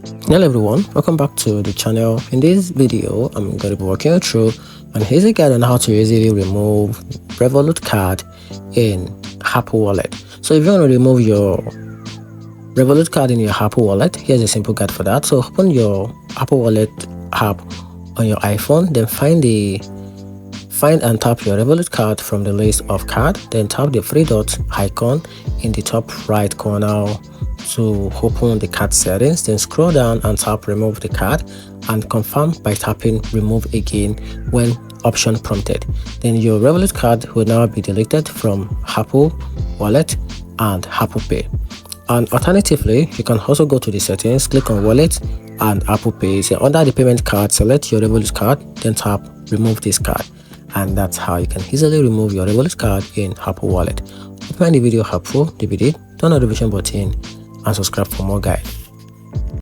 Hello everyone, welcome back to the channel. In this video I'm going to be walking you through an easy guide on how to easily remove Revolut card in Apple Wallet. So if you want to remove your Revolut card in your Apple Wallet, here's a simple guide for that. So open your Apple Wallet app on your iPhone, then find and tap your Revolut card from the list of card, then tap the three dot icon in the top right corner to open the card settings, then scroll down and tap remove the card and confirm by tapping remove again when option prompted. Then your Revolut card will now be deleted from Apple Wallet and Apple Pay. And alternatively, you can also go to the settings, click on wallet and Apple Pay. So under the payment card, select your Revolut card, then tap remove this card. And that's how you can easily remove your Revolut card in Apple Wallet. If you find the video helpful, turn on the notification button and subscribe for more guide.